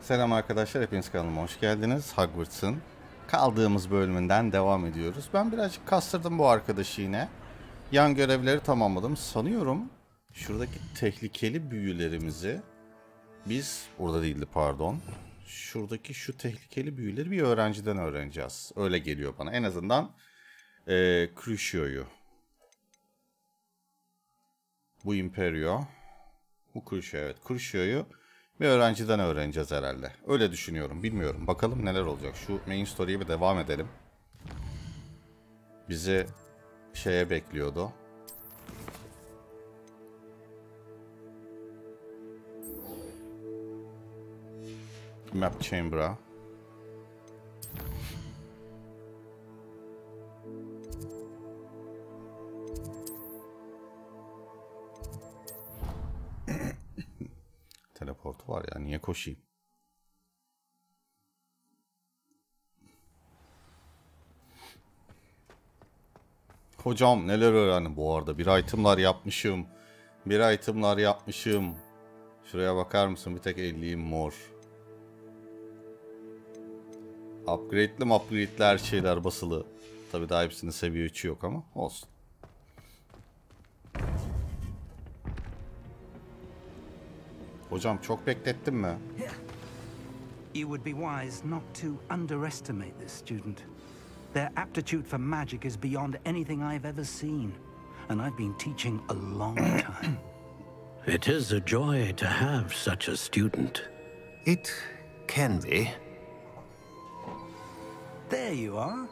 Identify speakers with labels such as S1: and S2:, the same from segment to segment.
S1: Selam arkadaşlar, hepiniz kanalıma hoş geldiniz. Hogwarts'ın kaldığımız bölümünden devam ediyoruz. Ben birazcık kastırdım bu arkadaşı yine. Yan görevleri tamamladım. Sanıyorum şuradaki tehlikeli büyülerimizi biz, burada değildi pardon. Şuradaki şu tehlikeli büyüleri bir öğrenciden öğreneceğiz. Öyle geliyor bana. En azından Crucio'yu. Bu Imperio. Bu Crucio, evet. Crucio'yu bir öğrenciden öğreneceğiz herhalde. Öyle düşünüyorum. Bilmiyorum. Bakalım neler olacak. Şu main story'ye bir devam edelim. Bizi şeye bekliyordu. Map Chamber'a. Teleportu var ya, niye koşayım? Hocam neler öğrendim bu arada? Bir itemlar yapmışım. Şuraya bakar mısın? Bir tek 50'yim mor. Upgrade'li her şeyler basılı. Tabii daha hepsinin seviye 3'ü yok ama olsun. Hocam çok beklettim mi?
S2: You would be wise not to underestimate this student. Their aptitude for magic is beyond anything I've ever seen, and I've been teaching a long time.
S3: It is a joy to have such a student.
S4: It can be.
S2: There you are.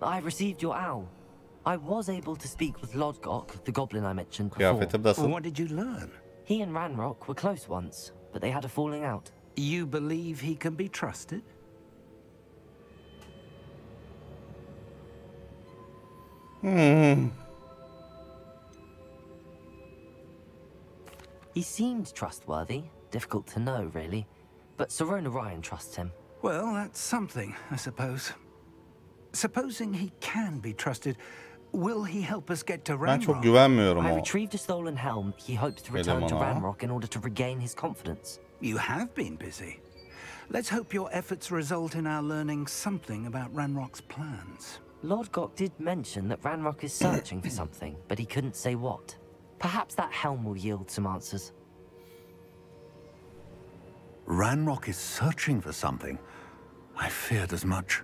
S5: I received your owl. I was able to speak with Lodgok, the goblin I mentioned before.
S1: Kıyafetim nasıl?
S2: What did you learn?
S5: He and Ranrock were close once, but they had a falling out.
S2: You believe he can be trusted?
S5: He seemed trustworthy. Difficult to know, really. But Serona Ryan trusts him.
S2: Well, that's something, I suppose. Supposing he can be trusted, will he help us get to
S1: Ben
S2: Ranrock?
S1: çok güvenmiyorum
S5: I
S1: o.
S5: retrieved a stolen helm. He hopes to return to Ranrock in order to regain his confidence.
S2: You have been busy. Let's hope your efforts result in our learning something about Ranrock's plans.
S5: Lodgok did mention that Ranrock is searching for something, but he couldn't say what. Perhaps that helm will yield some answers.
S4: Ranrock is searching for something. I feared as much.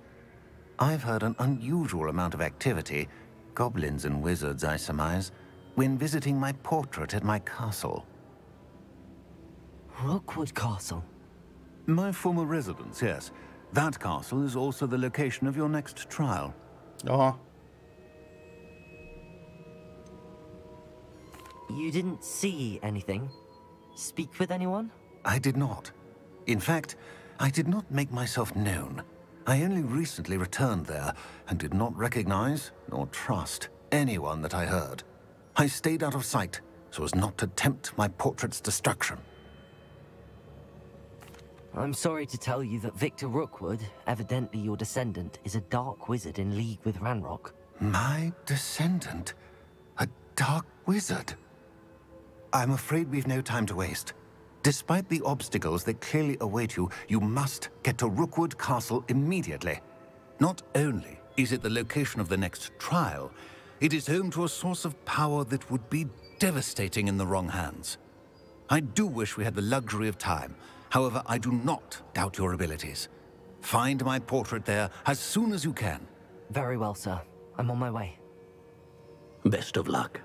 S4: I've heard an unusual amount of activity, goblins and wizards, I surmise, when visiting my portrait at my castle.
S5: Rookwood Castle?
S4: My former residence, yes. That castle is also the location of your next trial.
S1: Aha.
S5: You didn't see anything? Speak with anyone?
S4: I did not. In fact, I did not make myself known. I only recently returned there and did not recognize nor trust anyone that I heard. I stayed out of sight so as not to tempt my portrait's destruction.
S5: I'm sorry to tell you that Victor Rookwood, evidently your descendant, is a dark wizard in league with Ranrock.
S4: My descendant? A dark wizard? I'm afraid we've no time to waste. Despite the obstacles that clearly await you, you must get to Rookwood Castle immediately. Not only is it the location of the next trial, it is home to a source of power that would be devastating in the wrong hands. I do wish we had the luxury of time. However, I do not doubt your abilities. Find my portrait there as soon as you can.
S5: Very well, sir. I'm on my way.
S3: Best of luck.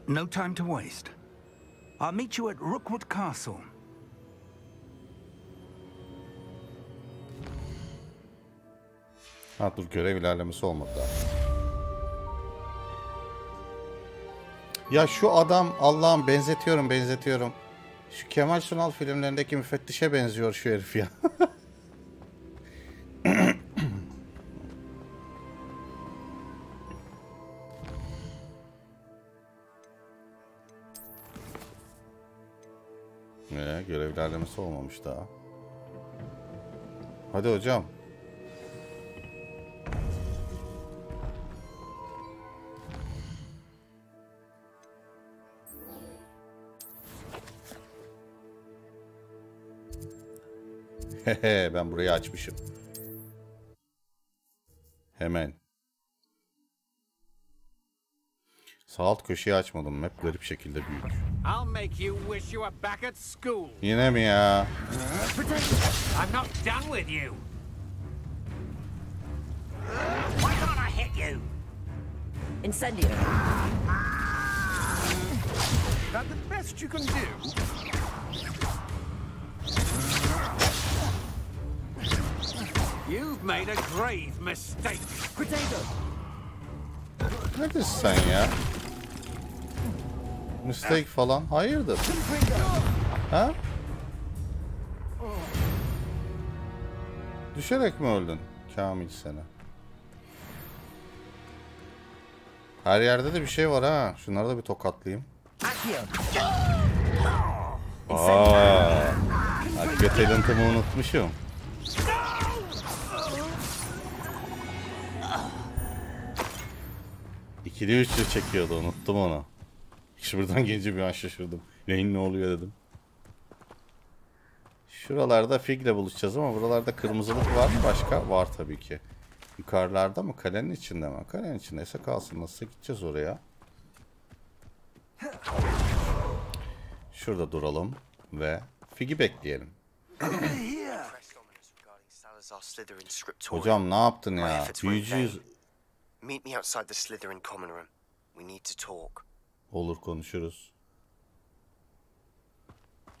S2: No time to waste. I'll meet you at Rookwood Castle.
S1: Ha dur, görev ilerlemesi olmadı daha. Ya şu adam, Allah'ım, benzetiyorum. Şu Kemal Sunal filmlerindeki müfettişe benziyor şu herif ya. Görev ilerlemesi olmamış daha. Hadi hocam. Hehe, ben burayı açmışım. Hemen. Sağ alt köşeyi açmadım. Hep garip şekilde büyük. Yine mi ya?
S6: I'm not done with you. Why can't I hit you?
S5: Incendio.
S6: That the best you can do? You've made a grave mistake.
S5: Potato.
S1: Neredesin sen ya? Mistake falan. Hayırdır? Ha? Düşerek mi öldün? Kamil seni. Her yerde de bir şey var ha. Şunları da bir tokatlayayım. Akyo talent'ımı unutmuşum. İkili üçlü çekiyordu, unuttum onu. Şuradan gelince bir an şaşırdım. Neyin ne oluyor dedim. Şuralarda Fig'le buluşacağız ama buralarda kırmızılık var. Başka var tabii ki. Yukarılarda mı? Kalenin içinde mi? Kalenin içindeyse kalsın. Nasılsa gideceğiz oraya. Şurada duralım ve Fig'i bekleyelim. Hocam ne yaptın ya? Büyücüyüz.
S7: Meet me outside the Slytherin common room. We need to talk.
S1: Olur, konuşuruz.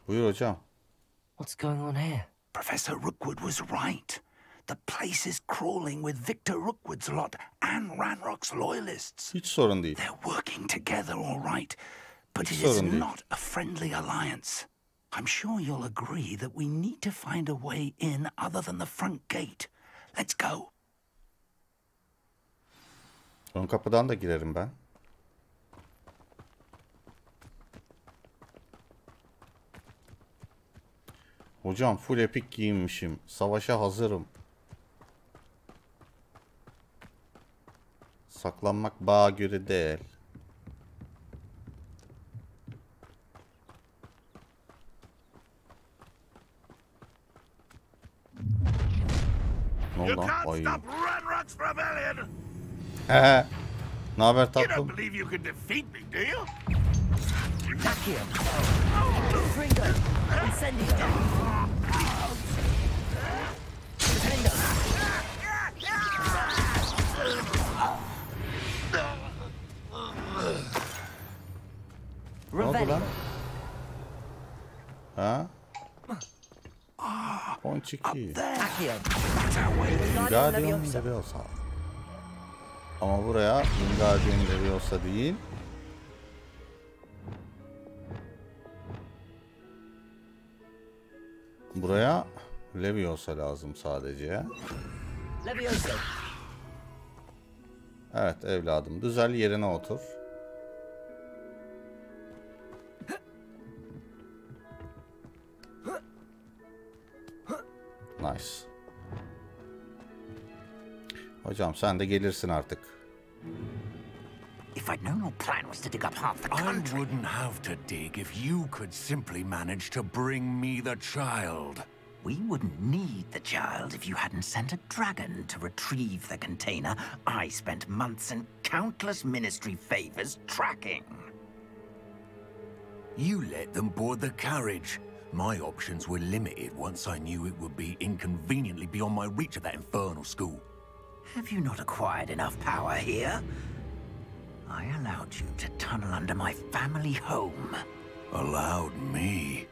S1: Buyur hocam.
S5: What's going on here?
S2: Professor Rookwood was right. The place is crawling with Victor Rookwood's lot and Ranrock's loyalists.
S1: Hiç sorun değil.
S2: They're working together all right, but it is
S1: Sorun değil.
S2: not a friendly alliance. I'm sure you'll agree that we need to find a way in other than the front gate. Let's go.
S1: Ön kapıdan da girerim ben. Hocam full epik giyinmişim. Savaşa hazırım. Saklanmak bağa göre değil. Ne oldu lan? Ay. Hehe. Ne haber tatlım?
S5: Fringo. Incendio. Potato.
S1: Ne oldu lan? Ha? Ponçiki. Wingardium Leviosa. Ama buraya Wingardium Leviosa değil. Buraya Leviosa lazım sadece.
S5: Leviosa.
S1: Evet evladım, düzel yerine otur. Nice. Hocam sen de gelirsin artık.
S6: If I'd known your plan was to dig up half the country.
S4: I wouldn't have to dig if you could simply manage to bring me the child.
S8: We wouldn't need the child if you hadn't sent a dragon to retrieve the container I spent months and countless ministry favors tracking.
S4: You let them board the carriage. My options were limited once I knew it would be inconveniently beyond my reach at that infernal school.
S8: Have you not acquired enough power here? I allowed you to tunnel under my family home.
S4: Allowed me?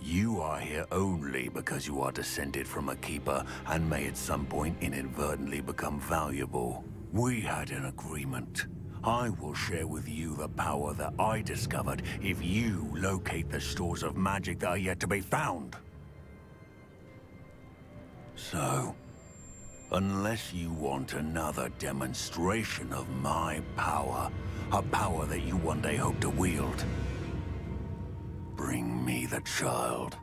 S4: You are here only because you are descended from a keeper and may at some point inadvertently become valuable. We had an agreement. I will share with you the power that I discovered if you locate the stores of magic that are yet to be found. So, unless you want another demonstration of my power, a power that you one day hope to wield, bring me the child.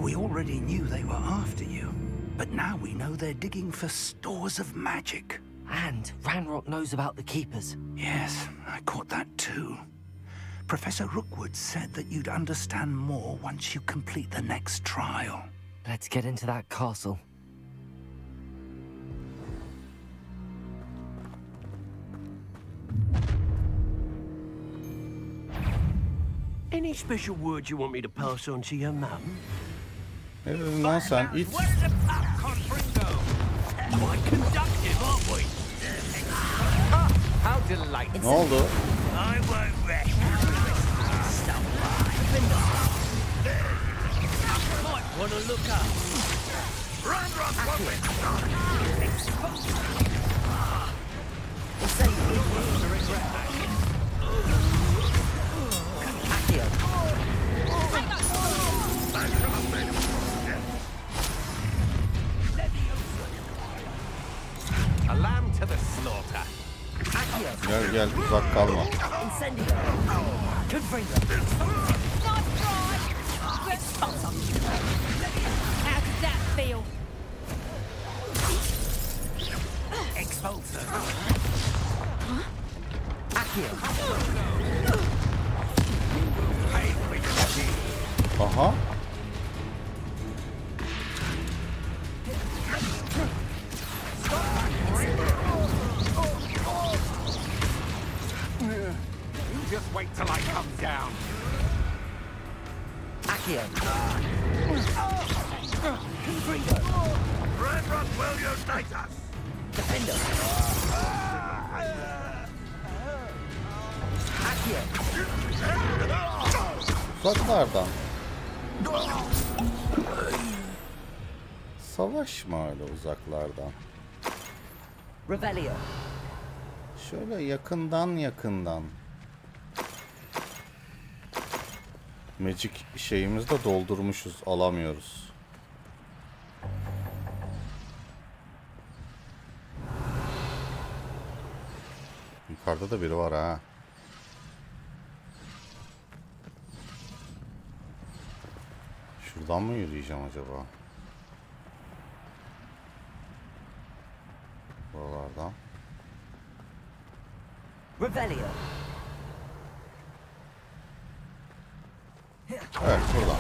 S2: We already knew they were after you, but now we know they're digging for stores of magic.
S5: And Ranrock knows about the keepers.
S2: Yes, I caught that too. Professor Rookwood said that you'd understand more once you complete the next trial.
S5: Let's get into that castle.
S6: Any special words you want me to pass on to your mum?
S1: Ne dedin lan sen? İt.
S6: Where did the popcorn bring go? Quite conductive, aren't we? Ah, how delightful.
S1: Ne oldu?
S6: I won't rest. Might want to look up. Run, a lamb to the slaughter.
S1: Gel gel, uzak kalma.
S9: How did that feel?
S6: Expulsor.
S1: Aha.
S6: Just wait till I come down. Run, will you knight us?
S1: Uzaklardan. Savaşma öyle uzaklardan.
S5: Revelio.
S1: Şöyle yakından. Magic şeyimizi de doldurmuşuz, alamıyoruz. Yukarıda da biri var ha. Şuradan mı yürüyeceğim acaba? Buralardan.
S5: Revelio.
S1: Evet, buradan.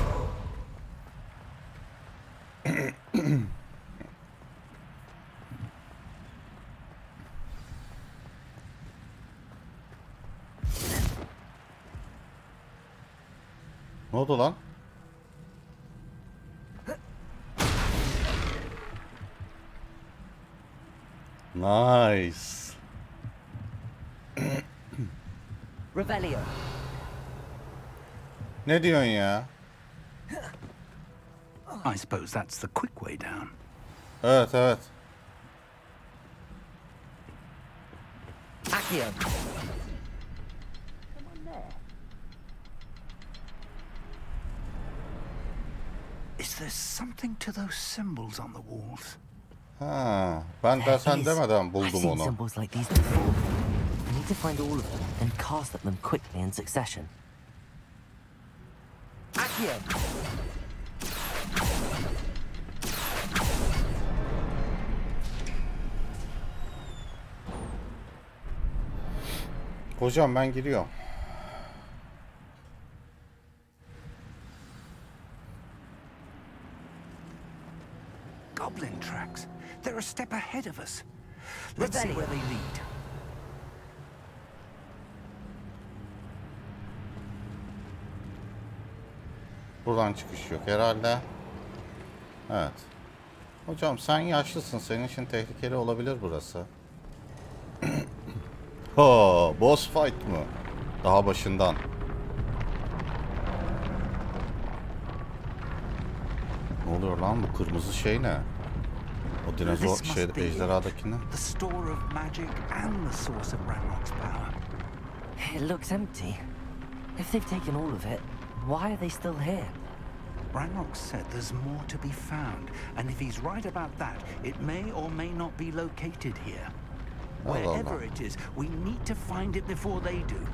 S1: Ne oldu lan? Nice.
S5: Revelio.
S1: Ne diyorsun ya?
S2: I suppose that's the quick way down.
S1: Evet.
S5: Accio.
S2: Is there something to those symbols on the walls?
S1: Ha, ben de sen demeden
S5: I've
S1: buldum
S5: seen
S1: onu.
S5: symbols like these before. We need to find all of them and cast at them quickly in succession. Accio.
S1: Hocam ben giriyorum.
S2: Goblin tracks. They're a step ahead of us. Let's see where they lead.
S1: Buradan çıkış yok herhalde. Evet. Hocam sen yaşlısın. Senin için tehlikeli olabilir burası. Ha, boss fight mı? Daha başından. Ne oluyor lan, bu kırmızı şey ne? O dinozor şey, ejderhadaki ne?
S2: The store of magic and the source of Ranrock's power.
S5: It looks empty. If they've taken all of it, why are they still here?
S2: Ranrock said there's more to be found, and if he's right about that, it may or may not be located here. Wherever it is, we need to find it before they do.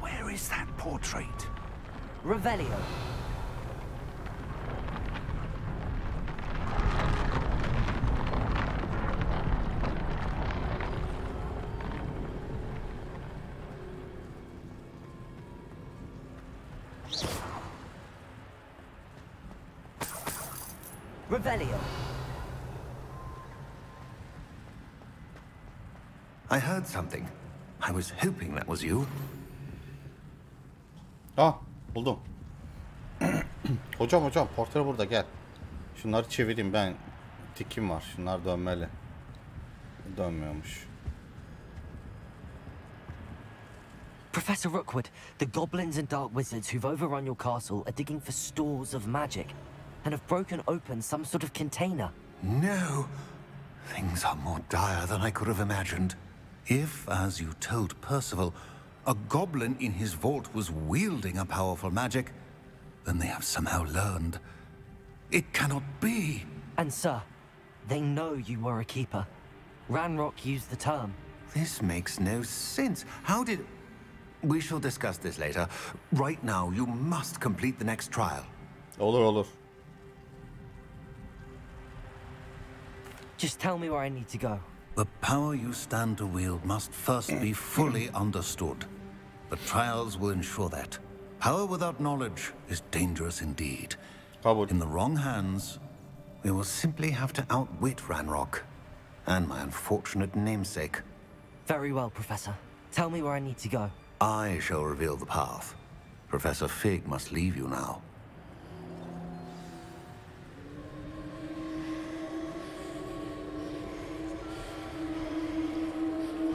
S2: Where is that portrait?
S5: Revelio. Revelio.
S4: I heard something. I was hoping that was you.
S1: Ah, buldum. hocam portre burada, gel. Şunları çevireyim, ben tikim var. Şunlar dönmeli. Dönmüyormuş.
S5: Professor Rookwood, the goblins and dark wizards who've overrun your castle are digging for stores of magic and have broken open some sort of container.
S4: No. Things are more dire than I could have imagined. If, as you told Percival, a goblin in his vault was wielding a powerful magic, then they have somehow learned. It cannot be.
S5: And sir, they know you were a keeper. Ranrock used the term.
S4: This makes no sense. How did... We shall discuss this later. Right now, you must complete the next trial.
S1: Olur.
S5: Just tell me where I need to go.
S4: The power you stand to wield must first be fully understood. The trials will ensure that. Power without knowledge is dangerous indeed. In the wrong hands, we will simply have to outwit Ranrock and my unfortunate namesake.
S5: Very well, Professor. Tell me where I need to go.
S4: I shall reveal the path. Professor Fig must leave you now.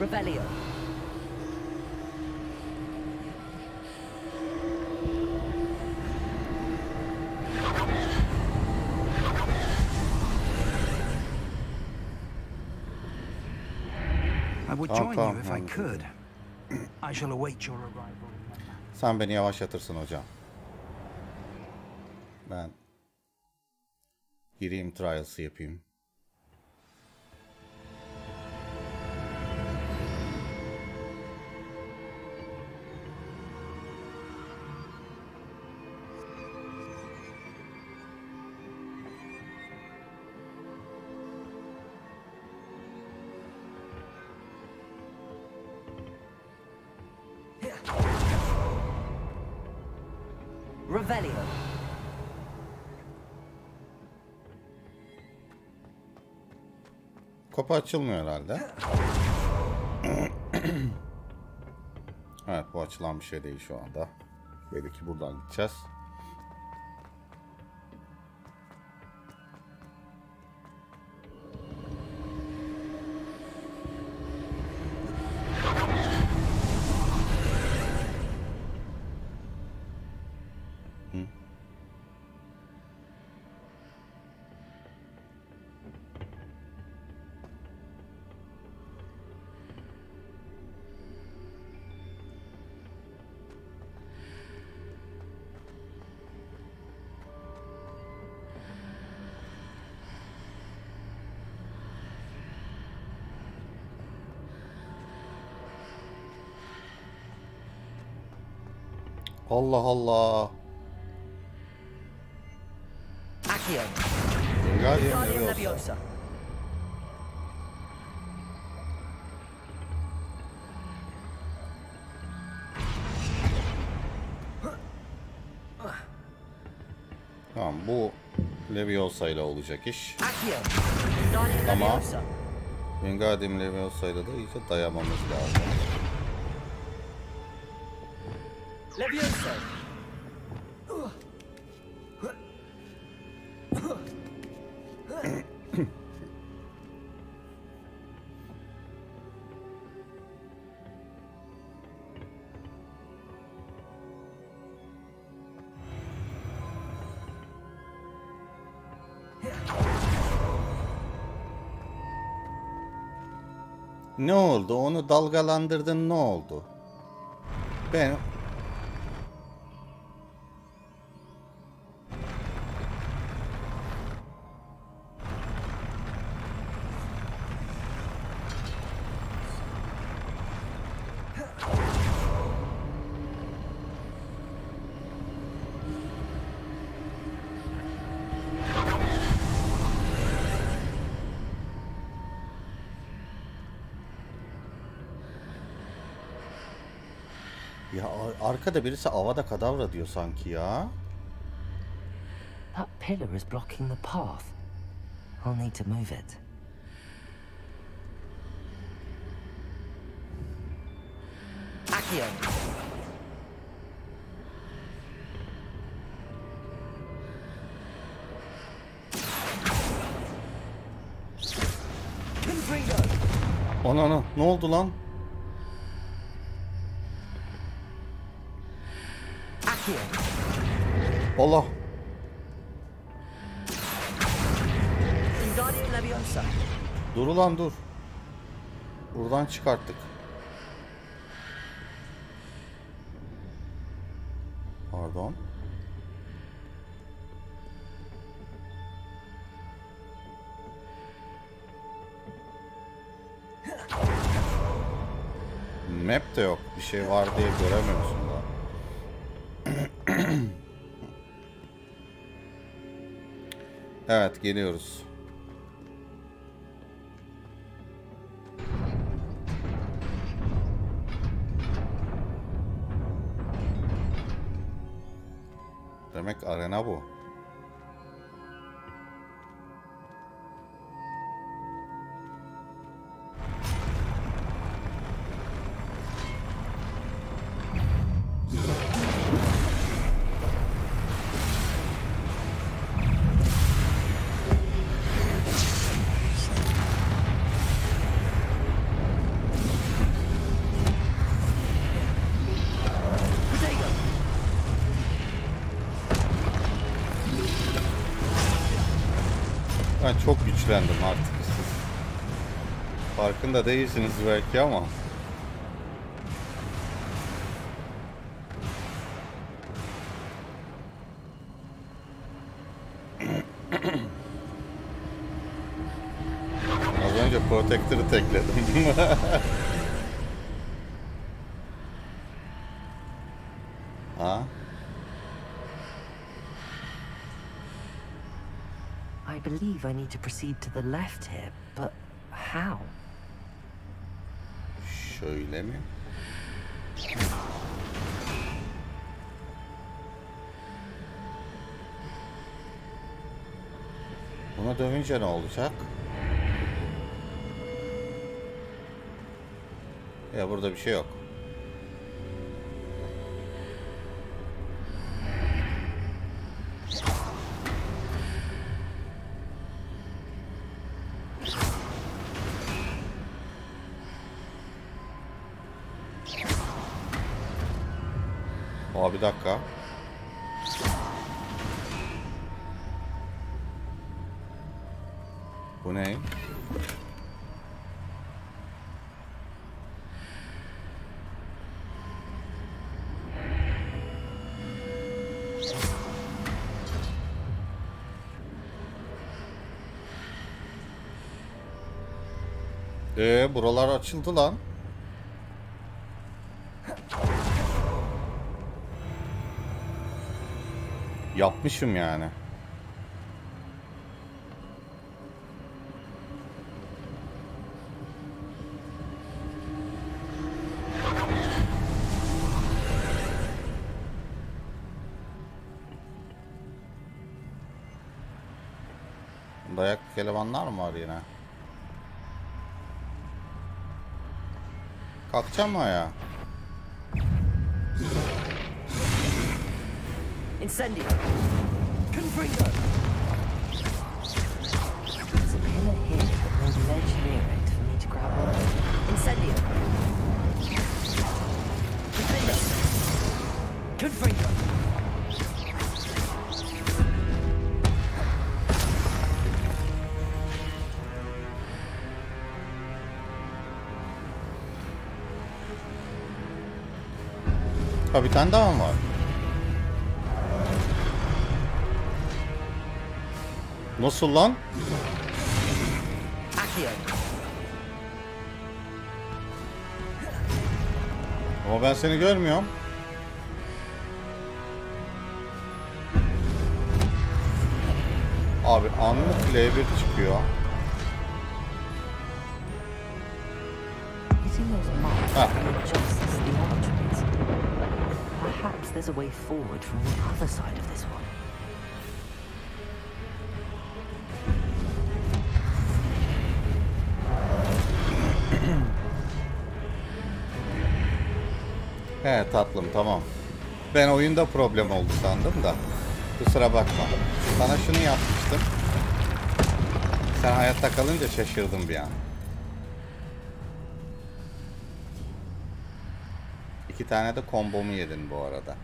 S5: Revelio.
S2: I would join you if I could. I shall await your arrival.
S1: Sen beni yavaşlatırsın hocam. Ben gireyim, trials'ı yapayım.
S5: Revelio.
S1: Kapı açılmıyor herhalde. Evet, bu açılan bir şey değil şu anda. Belki buradan gideceğiz. Allah Allah.
S5: Accio.
S1: Wingardium
S5: Leviosa.
S1: Tamam, bu Leviosa ile olacak iş.
S5: Accio.
S1: Ama Wingardium Leviosa ile de iyice dayamamız lazım.
S5: Leviosa.
S1: Ne oldu? Onu dalgalandırdın, ne oldu? Ben... Ya arkada birisi Avada Kedavra diyor sanki ya.
S5: That pillar is blocking the path. I'll need to move it. Accio.
S1: Ana ne oldu lan? Allah. Dur ulan dur. Buradan çıkarttık. Pardon. Map de yok. Bir şey var diye göremiyorsun da. Evet, geliyoruz. Demek arena bu. Ben çok güçlendim artık siz. Farkında değilsiniz belki ama. Az önce Protector'ı tekledim. Ha?
S5: I believe I need to proceed to the left here, but how?
S1: Şöyle mi? Buna dövünce ne olacak? Ya burada bir şey yok. Bir dakika. Bu ne? Buralar açıldı lan. Yapmışım yani. Dayak elemanlar mı var yine? Kalkacağım mı ya?
S5: Incendio. Confringo. There's a pillar here, but there's a ledge near it for me to grab on. Incendio. Confringo. Confringo.
S1: Ha, bir tane daha mı var? Nasıl lan? Ama ben seni görmüyorum. Abi anlık L1 çıkıyor. Ha.
S5: perhaps there's a way forward from the other side of this one.
S1: He tatlım, tamam. Ben oyunda problem oldu sandım da. Kusura bakma. Sana şunu yapmıştım. Sen hayatta kalınca şaşırdım bir an. 2 tane de kombomu yedin bu arada.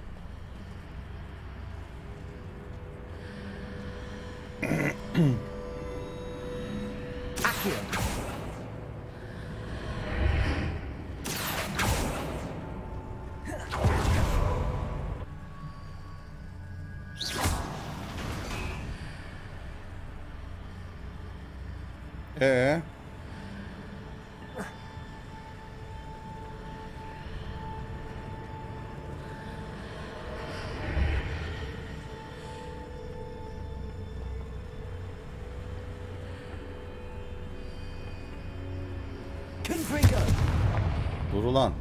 S1: Dur ulan.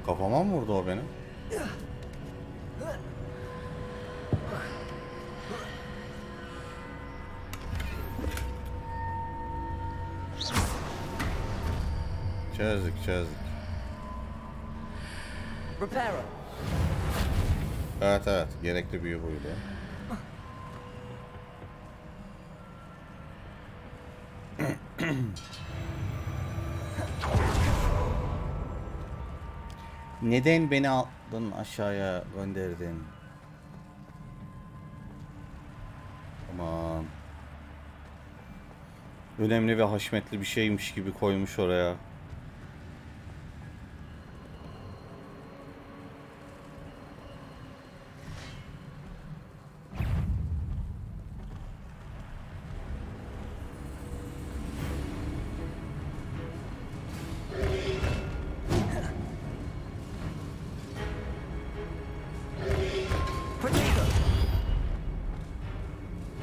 S1: Kafama mı vurdu o benim? Çözdük. Evet, gerekli büyü buydu. Neden beni aldın aşağıya gönderdin? Aman. Önemli ve haşmetli bir şeymiş gibi koymuş oraya.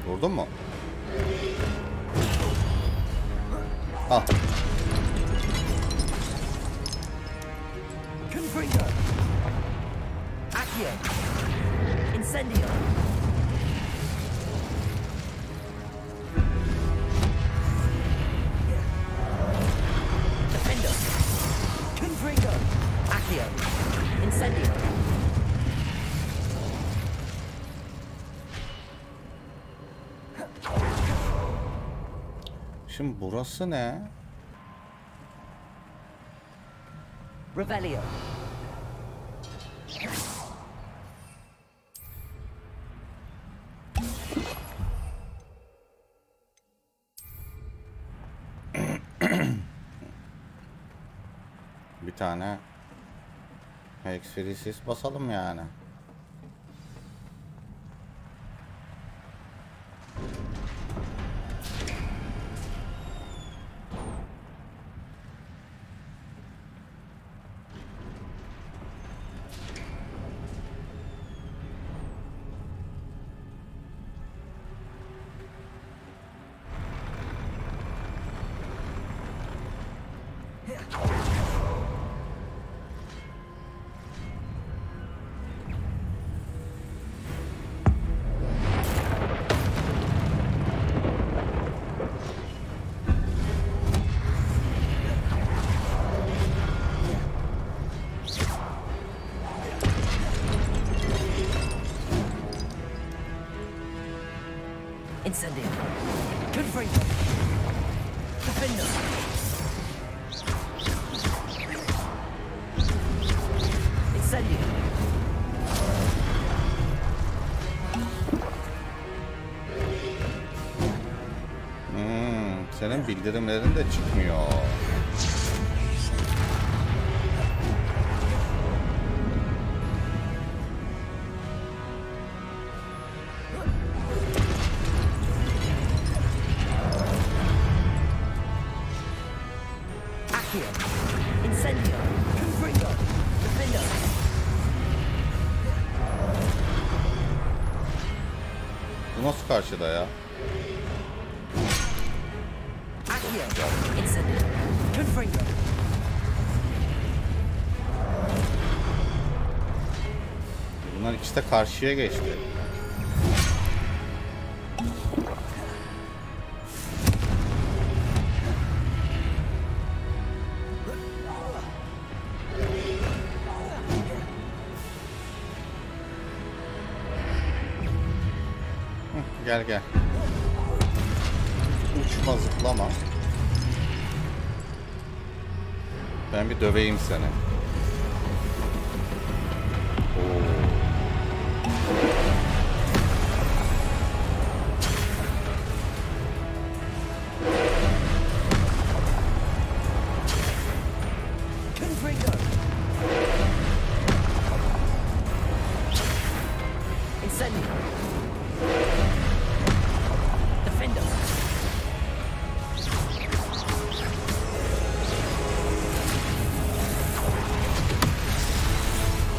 S1: Vurdun mu? Al. Şimdi burası ne?
S5: Revelio.
S1: Bir tane Hexfree'siz basalım yani.
S5: Incendio. Confringo. Defendo. Incendio.
S1: Senin bildirimlerin de çıkmıyor. Bu nasıl karşıda ya?
S5: Confringo.
S1: Bunlar ikisi de karşıya geçti. Gel gel. Uçma zıplama. Ben bir döveyim seni.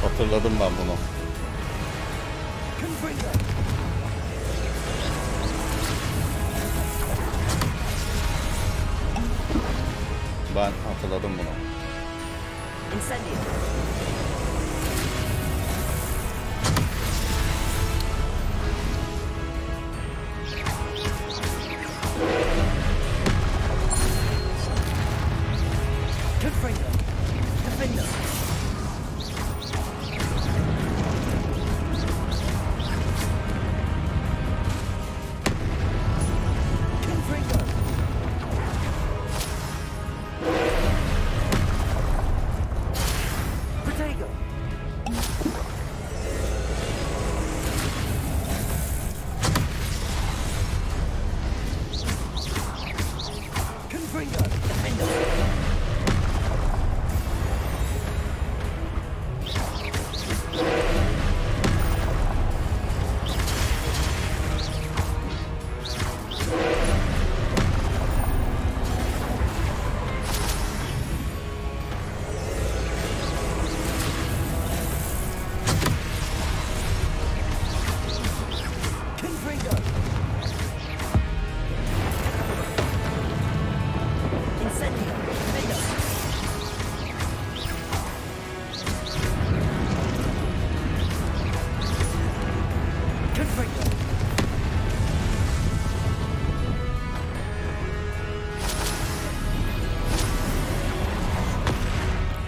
S1: Hatırladım ben bunu. Ben hatırladım bunu.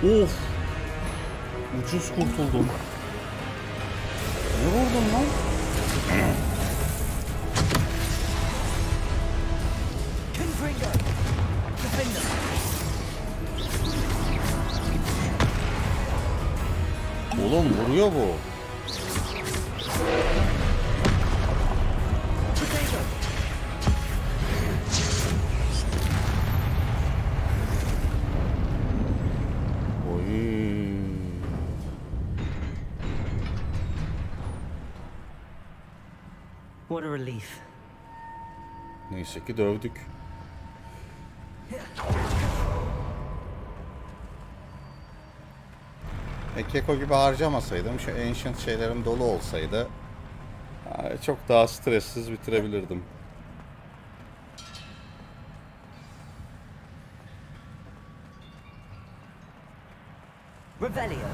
S1: Of! Ucuz kurtuldum. Ne vurdun lan? Oğlum vuruyor bu.
S5: What a relief.
S1: Neyse ki dövdük. Keko gibi harcamasaydım, şu ancient şeylerim dolu olsaydı çok daha stressiz bitirebilirdim.
S5: Revelio.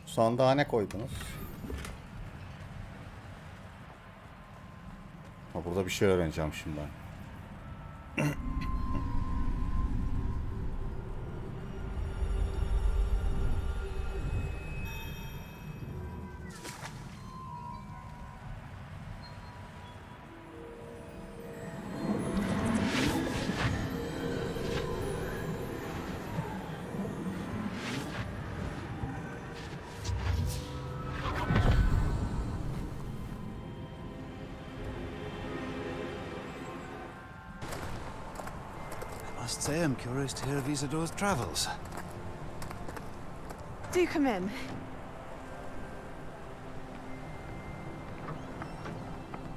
S1: Sandığa ne koydunuz? Burada bir şey öğreneceğim şimdi.
S10: I must say I'm curious to hear of Isidore's travels.
S9: Do come in.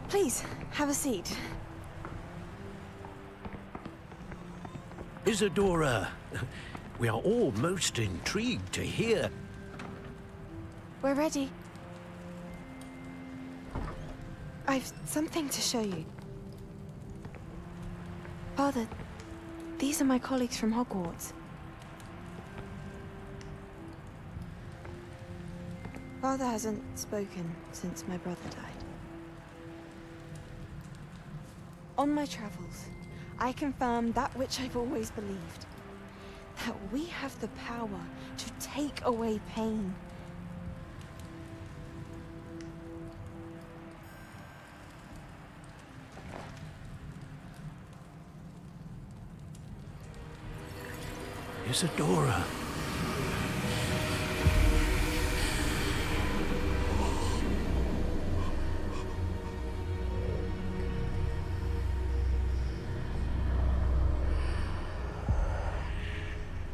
S9: Please, have a seat.
S3: Isadora, we are all most intrigued to hear.
S9: We're ready. I've something to show you. Father, These are my colleagues from Hogwarts. Father hasn't spoken since my brother died. On my travels, I confirmed that which I've always believed. That we have the power to take away pain.
S3: Isadora.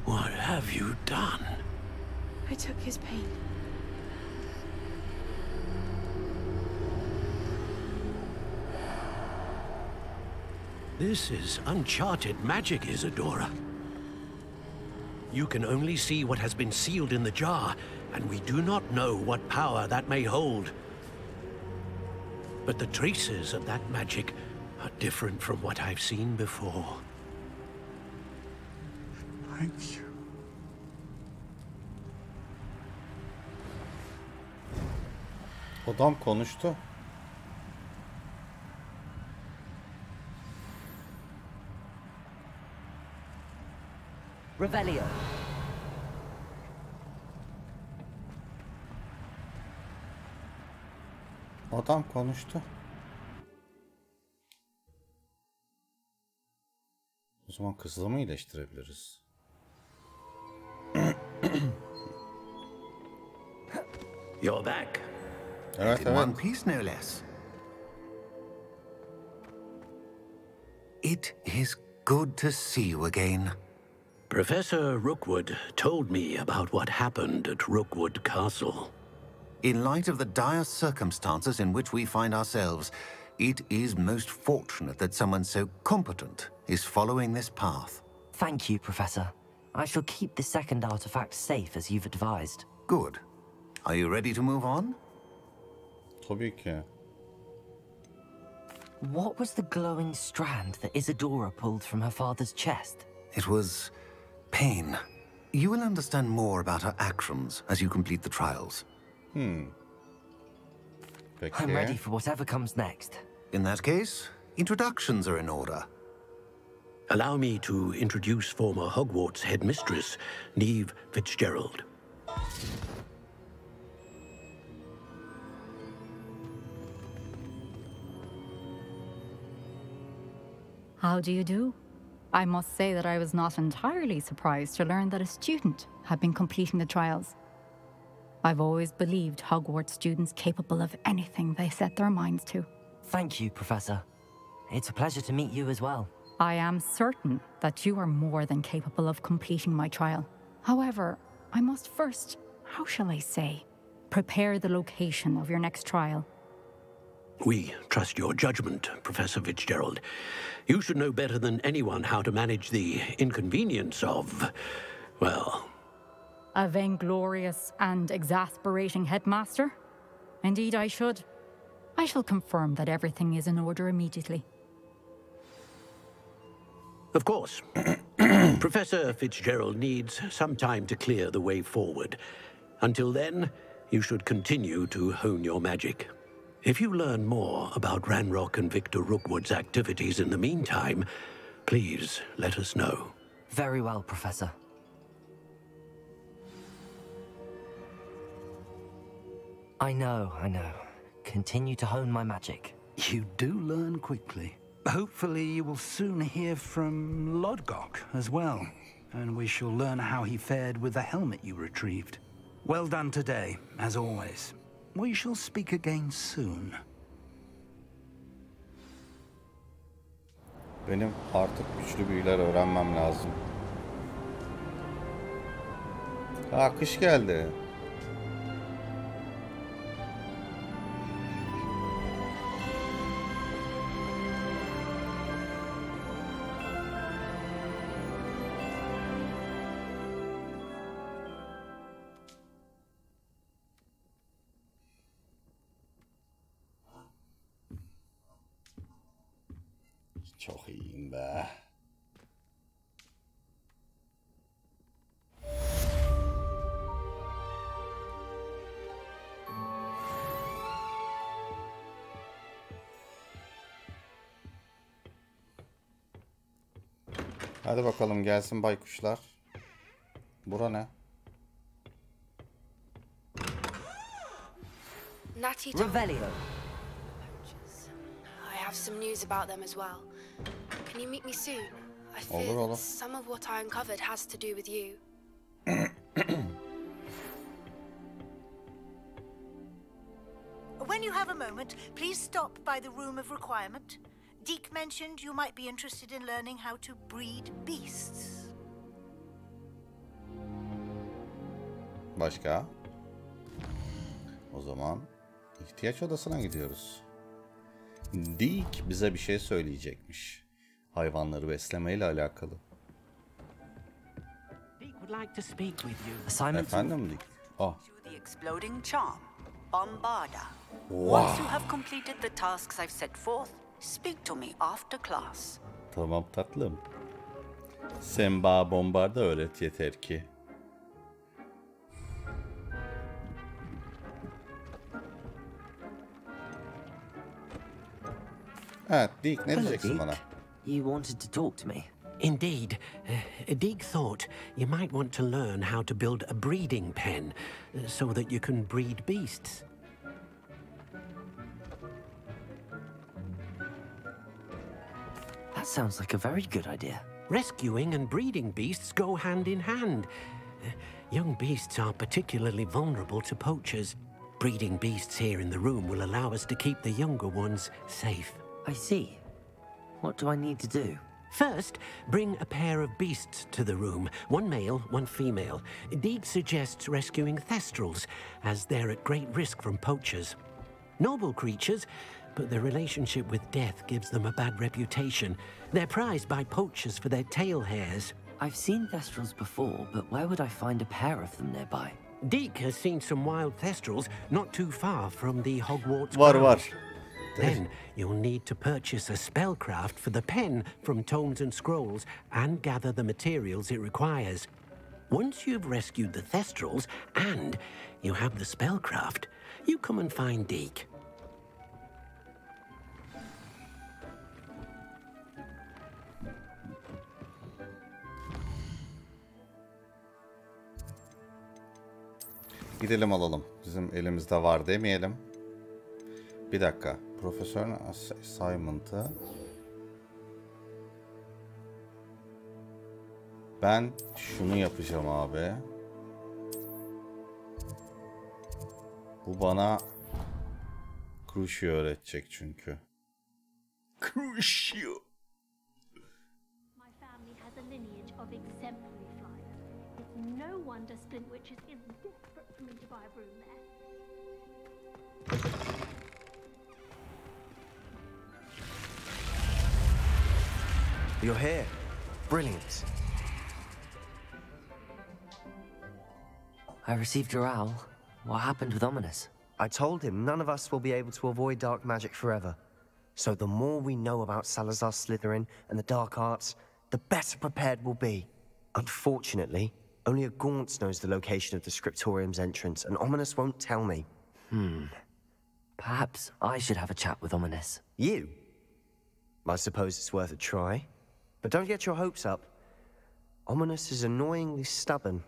S3: What have you done?
S9: I took his pain.
S3: This is uncharted magic, Isadora. You can only see what has been sealed in the jar, and we do not know what power that may hold. But the traces of that magic are different from what I've seen before.
S1: Thank you. Adam konuştu.
S5: Revelio.
S1: Adam konuştu. O zaman kızla mı iyileştirebiliriz?
S3: You're back.
S1: Evet,
S4: In
S1: evet.
S4: one piece, no less. It is good to see you again.
S3: Professor Rookwood told me about what happened at Rookwood Castle.
S4: In light of the dire circumstances in which we find ourselves, it is most fortunate that someone so competent is following this path.
S5: Thank you, Professor. I shall keep the second artifact safe as you've advised.
S4: Good. Are you ready to move on?
S1: Tabii ki.
S5: What was the glowing strand that Isadora pulled from her father's chest?
S4: It was pain. You will understand more about her actions as you complete the trials.
S1: Peki.
S5: I'm ready for whatever comes next.
S4: In that case, introductions are in order.
S3: Allow me to introduce former Hogwarts headmistress, Neve Fitzgerald.
S11: How do you do? I must say that I was not entirely surprised to learn that a student had been completing the trials. I've always believed Hogwarts students capable of anything they set their minds to.
S5: Thank you, Professor. It's a pleasure to meet you as well.
S11: I am certain that you are more than capable of completing my trial. However, I must first, how shall I say, prepare the location of your next trial.
S3: We trust your judgment, Professor Fitzgerald. You should know better than anyone how to manage the inconvenience of, well...
S11: A vainglorious and exasperating headmaster? Indeed I should. I shall confirm that everything is in order immediately.
S3: Of course. Professor Fitzgerald needs some time to clear the way forward. Until then, you should continue to hone your magic. If you learn more about Ranrock and Victor Rookwood's activities in the meantime, please let us know.
S5: Very well, Professor. I know. Continue to hone my magic.
S2: You do learn quickly. Hopefully you will soon hear from Lodgok as well, and we shall learn how he fared with the helmet you retrieved. Well done today, as always. We shall speak again soon.
S1: Benim artık güçlü büyüler öğrenmem lazım. Kış geldi. Çok iyiyim be. Hadi bakalım gelsin baykuşlar. Bura ne?
S11: Revelio.
S12: I have some news about them as well. Can you meet me soon? I fear that some of what I uncovered has to do with you.
S13: When you have a moment, please stop by the room of requirement. Deke mentioned you might be interested in learning how to breed beasts.
S1: Başka? O zaman ihtiyaç odasına gidiyoruz. Deke bize bir şey söyleyecekmiş. Hayvanları beslemeyle alakalı. Efendim Deke? Oh.
S14: The exploding charm, Bombarda.
S1: Wow.
S14: Once you have completed the tasks I've set forth, speak to me after class.
S1: Tamam tatlım. Sen bana bombarda öğret yeter ki. Evet, Deke, ne diyeceksin bana?
S5: You wanted to talk to me.
S3: Indeed. Deke thought you might want to learn how to build a breeding pen so that you can breed beasts.
S5: That sounds like a very good idea.
S3: Rescuing and breeding beasts go hand in hand. Young beasts are particularly vulnerable to poachers. Breeding beasts here in the room will allow us to keep the younger ones safe.
S5: I see. What do I need to do?
S3: First, bring a pair of beasts to the room. One male, one female. Deke suggests rescuing thestrals, as they're at great risk from poachers. Noble creatures, but their relationship with death gives them a bad reputation. They're prized by poachers for their tail hairs.
S5: I've seen thestrals before, but where would I find a pair of them nearby?
S3: Deke has seen some wild thestrals not too far from the Hogwarts
S1: Var.
S3: grounds. Then you'll need to purchase a spellcraft for the pen from Tomes and Scrolls and gather the materials it requires. Once you've rescued the thestrals and you have the spellcraft, you come and find Deke.
S1: Gidelim alalım. Bizim elimizde var demeyelim. Bir dakika. Profesörün assignment'ı. Ben şunu yapacağım abi. Bu bana Crucio öğretecek çünkü. Crucio.
S15: My family has a lineage of exemplary flyers. It's no wonder Splint Witches is desperate for me to buy a broom there.
S7: You're here. Brilliant.
S5: I received your owl. What happened with Ominous?
S7: I told him none of us will be able to avoid dark magic forever. So the more we know about Salazar Slytherin and the dark arts, the better prepared we'll be. Unfortunately, only a Gaunt's knows the location of the Scriptorium's entrance, and Ominous won't tell me.
S5: Perhaps I should have a chat with Ominous.
S7: You? I suppose it's worth a try. But don't get your hopes up. Ominous is annoyingly stubborn.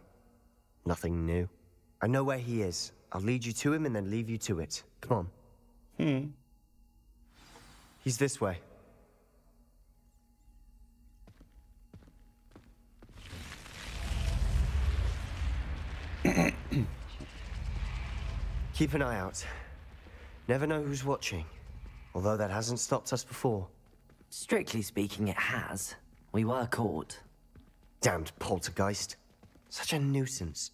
S7: Nothing new. I know where he is. I'll lead you to him and then leave you to it. Come on. He's this way. Keep an eye out. Never know who's watching. Although that hasn't stopped us before.
S5: Strictly speaking, it has. We were caught.
S7: Damned poltergeist. Such a nuisance.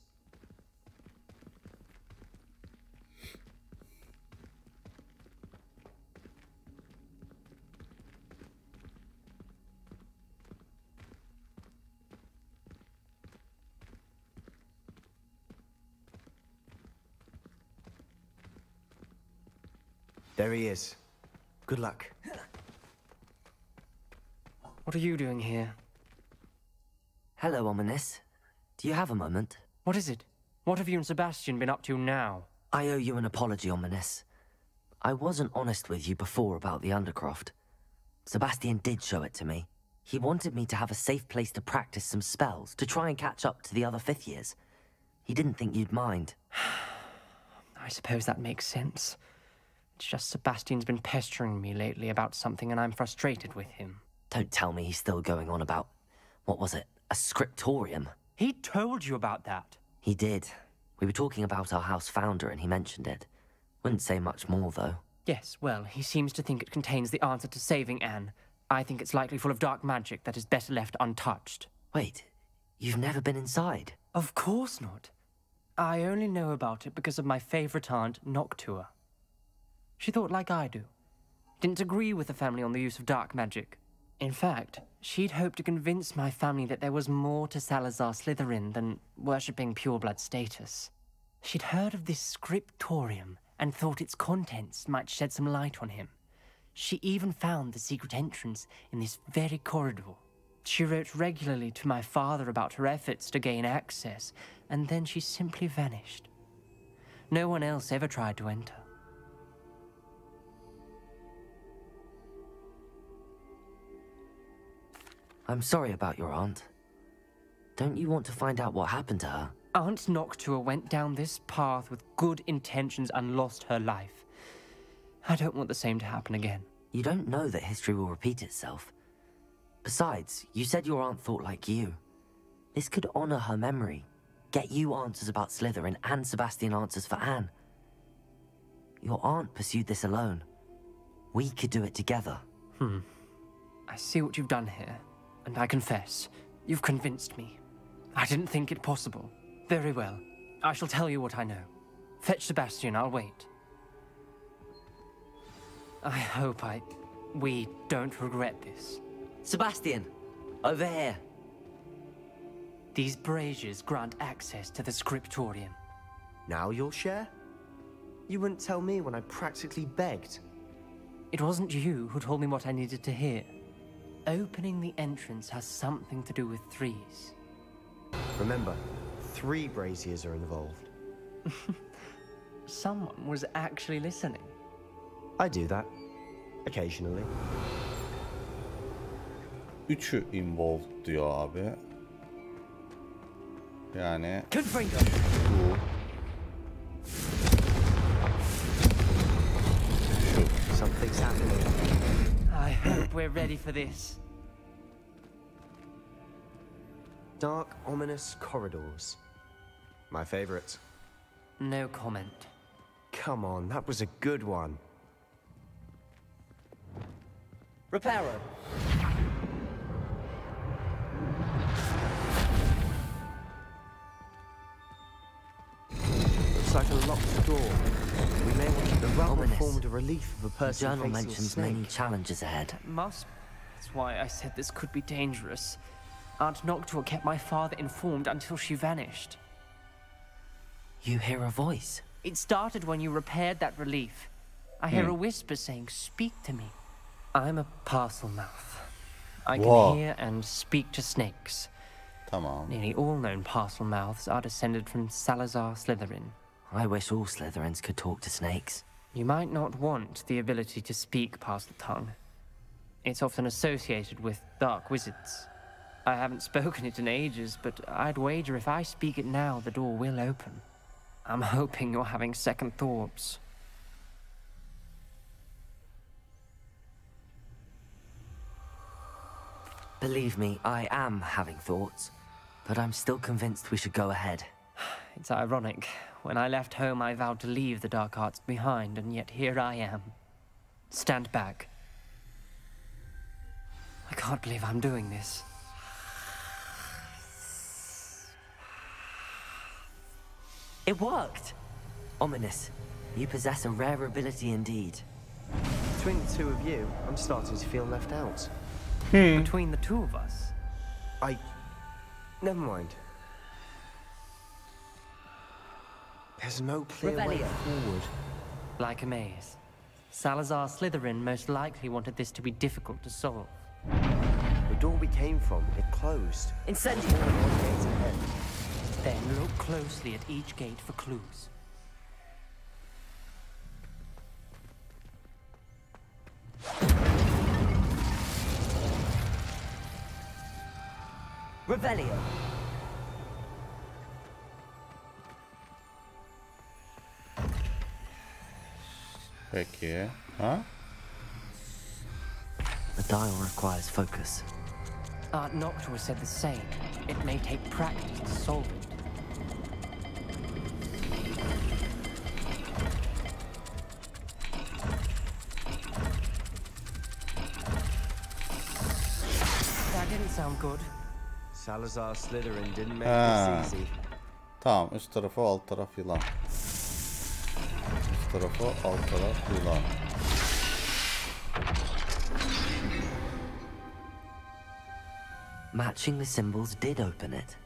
S7: There he is. Good luck.
S16: What are you doing here?
S5: Hello, Ominous. Do you have a moment?
S16: What is it? What have you and Sebastian been up to now?
S5: I owe you an apology, Ominous. I wasn't honest with you before about the Undercroft. Sebastian did show it to me. He wanted me to have a safe place to practice some spells, to try and catch up to the other 5th years. He didn't think you'd mind.
S16: I suppose that makes sense. It's just Sebastian's been pestering me lately about something and I'm frustrated with him.
S5: Don't tell me he's still going on about, what was it, a scriptorium?
S16: He told you about that.
S5: He did. We were talking about our house founder and he mentioned it. Wouldn't say much more, though.
S16: Yes, well, he seems to think it contains the answer to saving Anne. I think it's likely full of dark magic that is better left untouched.
S5: Wait, you've never been inside?
S16: Of course not. I only know about it because of my favorite aunt, Noctua. She thought like I do. Didn't agree with the family on the use of dark magic. In fact, she'd hoped to convince my family that there was more to Salazar Slytherin than worshipping pureblood status. She'd heard of this scriptorium and thought its contents might shed some light on him. She even found the secret entrance in this very corridor. She wrote regularly to my father about her efforts to gain access, and then she simply vanished. No one else ever tried to enter.
S5: I'm sorry about your aunt. Don't you want to find out what happened to her?
S16: Aunt Noctua went down this path with good intentions and lost her life. I don't want the same to happen again.
S5: You don't know that history will repeat itself. Besides, you said your aunt thought like you. This could honor her memory, get you answers about Slytherin and Sebastian answers for Anne. Your aunt pursued this alone. We could do it together.
S16: I see what you've done here, and I confess, you've convinced me. I didn't think it possible. Very well. I shall tell you what I know. Fetch Sebastian, I'll wait. I hope we don't regret this.
S5: Sebastian! Over here!
S16: These braziers grant access to the scriptorium.
S7: Now you'll share? You wouldn't tell me when I practically begged.
S16: It wasn't you who told me what I needed to hear. Opening the entrance has something to do with 3s.
S7: Remember, 3 braziers are involved.
S16: Someone was actually listening.
S7: I do that. Occasionally.
S1: 3'ü involved diyor abi. Yani bu.
S7: Something's happening.
S16: I hope we're ready for this.
S7: Dark, ominous corridors. My favorite.
S16: No comment.
S7: Come on, that was a good one.
S5: Reparo!
S7: Looks like a locked door. We may want to. The rubble formed a relief of a person
S5: The journal
S7: facing
S5: mentions
S7: a snake.
S5: many challenges ahead.
S16: Must be. That's why I said this could be dangerous. Aunt Noctua kept my father informed until she vanished.
S5: You hear a voice?
S16: It started when you repaired that relief. I hear a whisper saying, "Speak to me." I'm a parcel mouth. I can hear and speak to snakes.
S1: Tamam.
S16: Nearly all known parcel mouths are descended from Salazar Slytherin.
S5: I wish all Slytherins could talk to snakes.
S16: You might not want the ability to speak parcel tongue. It's often associated with dark wizards. I haven't spoken it in ages, but I'd wager if I speak it now, the door will open. I'm hoping you're having second thoughts.
S5: Believe me, I am having thoughts, but I'm still convinced we should go ahead.
S16: It's ironic. When I left home, I vowed to leave the dark arts behind, and yet here I am. Stand back. I can't believe I'm doing this.
S5: It worked! Ominous. You possess a rare ability indeed.
S7: Between the two of you, I'm starting to feel left out.
S16: Between the two of us?
S7: Never mind. There's no clear way forward.
S16: Like a maze. Salazar Slytherin most likely wanted this to be difficult to solve.
S7: The door we came from, it closed.
S5: Incendio!
S7: One gate ahead.
S16: Then look closely at each gate for clues.
S5: Revelio.
S1: Peki. Ha?
S5: The dial requires focus.
S16: Aunt Noctua said the same. It may take practice to solve it. That didn't sound good.
S7: Salazar Slytherin didn't make
S1: Ha.
S7: this easy.
S1: Tamam, üst tarafı alt taraf yılan. Üst tarafı alt taraf yılan.
S5: Matching the symbols did open it.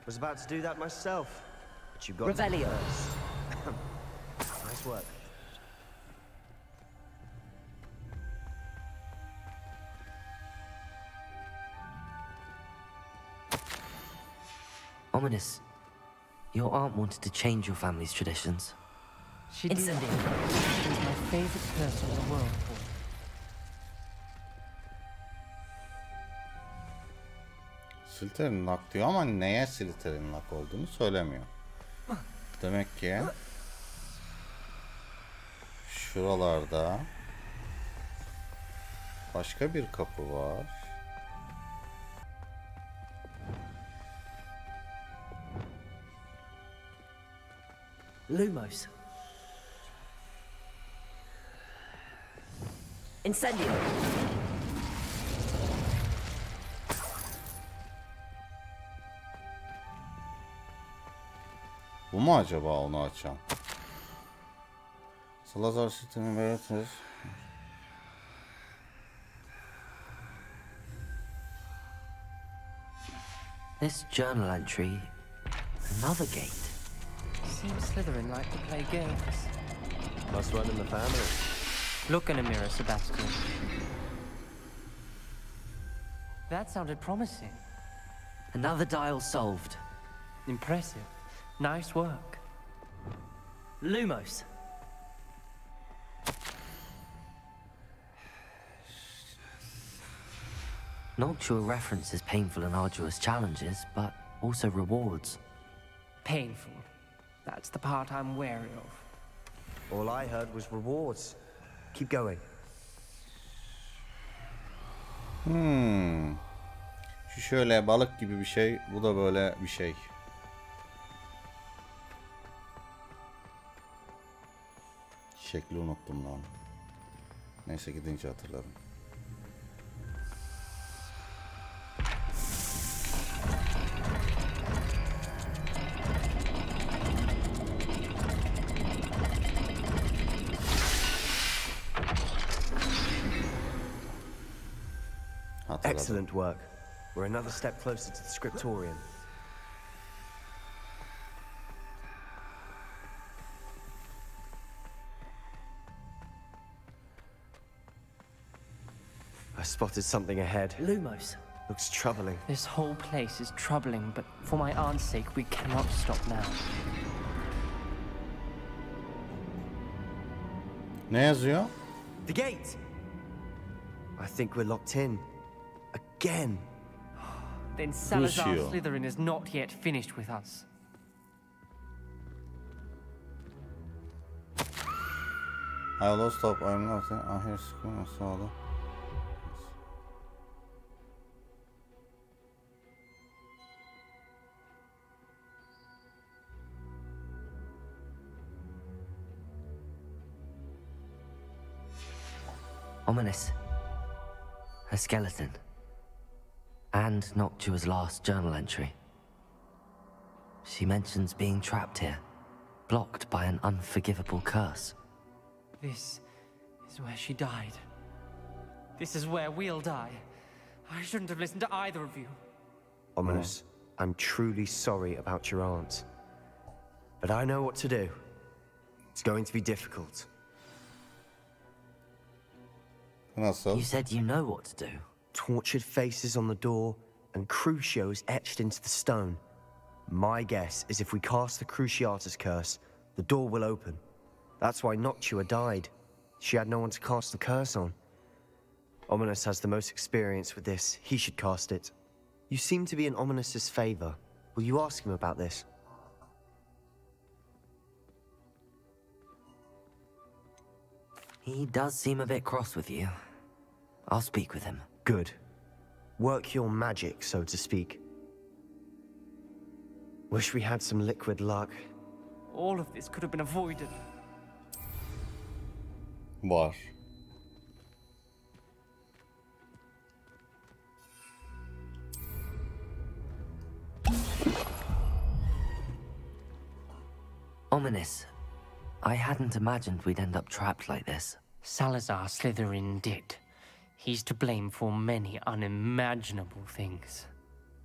S7: Was about to do that myself, but you got
S5: Revelio.
S7: to first. Nice work.
S5: Ominous. Your aunt wanted to change your family's traditions.
S16: She did. She was my favorite person in the world.
S1: Slytherin Lock diyor ama neye Slytherin Lock olduğunu söylemiyor. Demek ki şuralarda başka bir kapı var.
S5: Lumos. Incendio.
S1: Bu mu acaba onu açan? Salazar sistemi öğretir.
S5: This journal entry, another gate.
S16: Seems Slytherin like to play games.
S7: Must run in the family.
S16: Look in a mirror, Sebastian. That sounded promising.
S5: Another dial solved.
S16: Impressive. Nice work.
S5: Lumos. Noctua references painful and arduous challenges, but also rewards.
S16: Painful. That's the part I'm wary of.
S7: All I heard was rewards. Keep going.
S1: Şu şöyle balık gibi bir şey, bu da böyle bir şey. Şekli unuttum lan. Neyse gidince hatırlarım.
S7: Excellent work. We're another step closer to the scriptorium. I spotted something ahead.
S5: Lumos.
S7: Looks troubling.
S16: This whole place is troubling, but for my aunt's sake, we cannot stop now.
S1: Ne yazıyor?
S7: The gate! I think we're locked in. Again.
S16: Then Salazar
S1: Crucio.
S16: Slytherin is not yet finished with us.
S1: I lost hope. I'm not. I hear school sağda.
S5: Ominous. A skeleton. And Noctua's last journal entry. She mentions being trapped here, blocked by an unforgivable curse.
S16: This is where she died. This is where we'll die. I shouldn't have listened to either of you.
S7: Ominous, I'm truly sorry about your aunt. But I know what to do. It's going to be difficult.
S1: Nasıl?
S5: You said you know what to do.
S7: Tortured faces on the door and crucios etched into the stone. My guess is if we cast the Cruciatus curse, the door will open. That's why Noctua died. She had no one to cast the curse on. Ominous has the most experience with this. He should cast it. You seem to be in Ominous's favor. Will you ask him about this?
S5: He does seem a bit cross with you. I'll speak with him.
S7: Good. Work your magic, so to speak. Wish we had some liquid luck.
S16: All of this could have been avoided.
S1: Var.
S5: Ominous. I hadn't imagined we'd end up trapped like this.
S16: Salazar Slytherin did. He's to blame for many unimaginable things.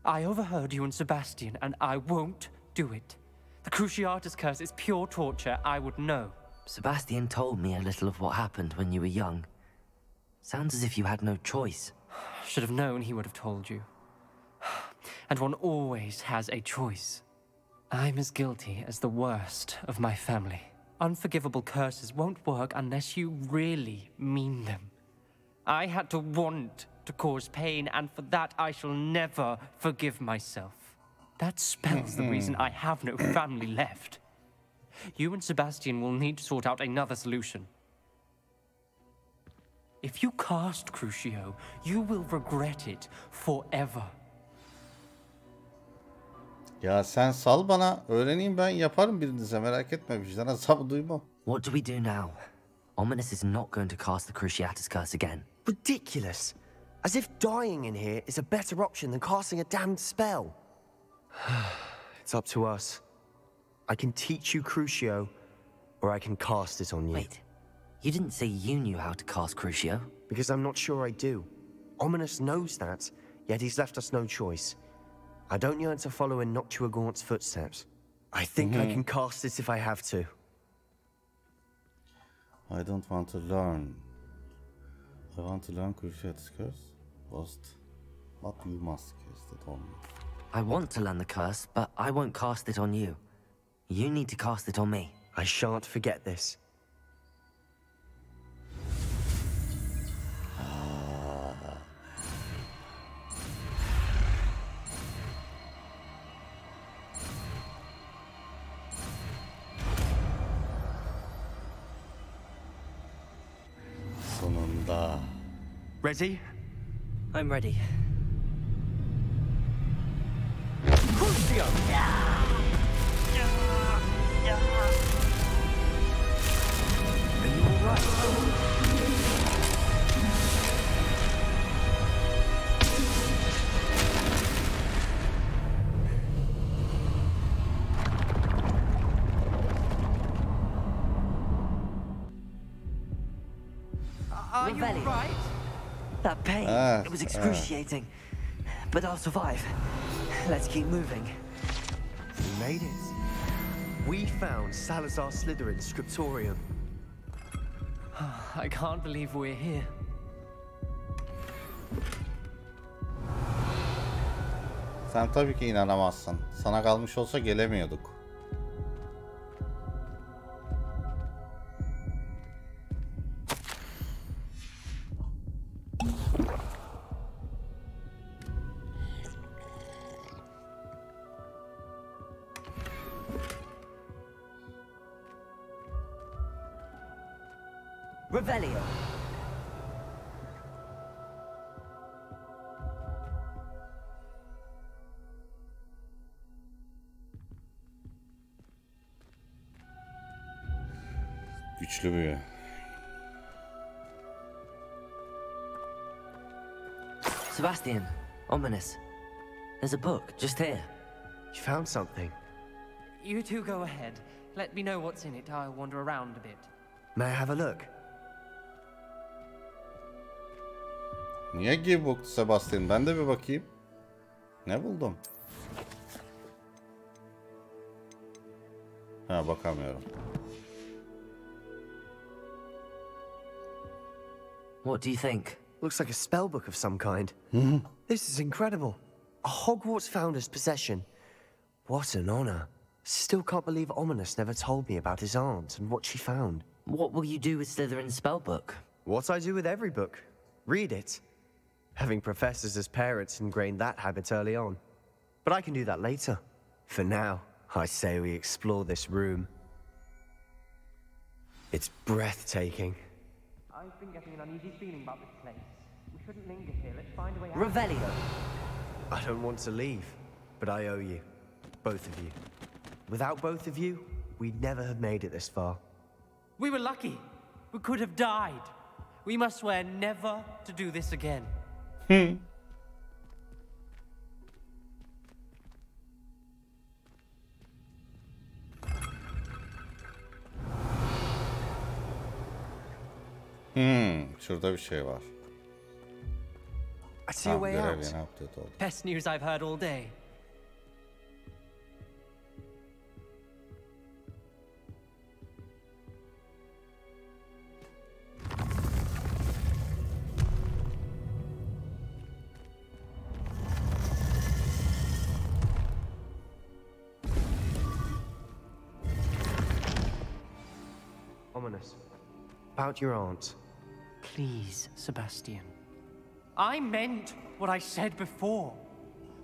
S16: I overheard you and Sebastian, and I won't do it. The Cruciatus curse is pure torture. I would know.
S5: Sebastian told me a little of what happened when you were young. Sounds as if you had no choice.
S16: Should have known he would have told you. And one always has a choice. I'm as guilty as the worst of my family. Unforgivable curses won't work unless you really mean them. I had to want to cause pain, and for that I shall never forgive myself. That spells the reason I have no family left. You and Sebastian will need to sort out another solution. If you cast Crucio, you will regret it forever.
S1: Ya sen sal bana, öğreneyim ben yaparım birinize, merak etme, vicdan azabı duymam.
S5: What do we do now? Ominous is not going to cast the Cruciatus curse again.
S7: Ridiculous. As if dying in here is a better option than casting a damned spell. It's up to us. I can teach you Crucio, or I can cast it on you.
S5: Wait, you didn't say you knew how to cast Crucio?
S7: Because I'm not sure I do. Ominous knows that, yet he's left us no choice. I don't yearn to follow in Noctua Gaunt's footsteps. I think I can cast it if I have to.
S1: I don't want to learn. I want to learn Cruciatus curse. But you must cast it on me.
S5: I want to learn the curse, but I won't cast it on you. You need to cast it on me.
S7: I shan't forget this.
S1: Sonunda.
S7: Ready?
S5: I'm ready.
S7: Crucio! Are you all right?
S16: Are you
S5: Revelli.
S16: right?
S5: That pain, it was excruciating. But I'll survive. Let's keep moving.
S7: We made it. We found Salazar Slytherin's scriptorium.
S16: I can't believe we're here.
S1: Sen tabii ki inanamazsın. Sana kalmış olsa gelemiyorduk.
S5: Revelio.
S1: Güçlü büyü.
S5: Sebastian, Ominous. There's a book just here.
S7: You found something.
S16: You two go ahead. Let me know what's in it. I'll wander around a bit.
S7: May I have a look?
S1: Niye give book'tu Sebastian? Ben de bir bakayım. Ne buldum? Ha, bakamıyorum.
S5: What do you think?
S7: Looks like a spell book of some kind. This is incredible. A Hogwarts founder's possession. What an honor. Still can't believe Ominous never told me about his aunt and what she found.
S5: What will you do with Slytherin's spellbook?
S7: What I do with every book. Read it. Having professors as parents ingrained that habit early on. But I can do that later. For now, I say we explore this room. It's breathtaking.
S16: I've been getting an uneasy feeling about this place. We shouldn't linger here. Let's find a way out.
S7: Revelio. I don't want to leave, but I owe you. Both of you. Without both of you, we'd never have made it this far.
S16: We were lucky. We could have died. We must swear never to do this again.
S1: Şurada bir şey var.
S16: I see a way out.
S1: Yeni update oldu.
S16: Best news I've heard all day.
S7: Ominous. About your aunt.
S16: Please, Sebastian. I meant what I said before.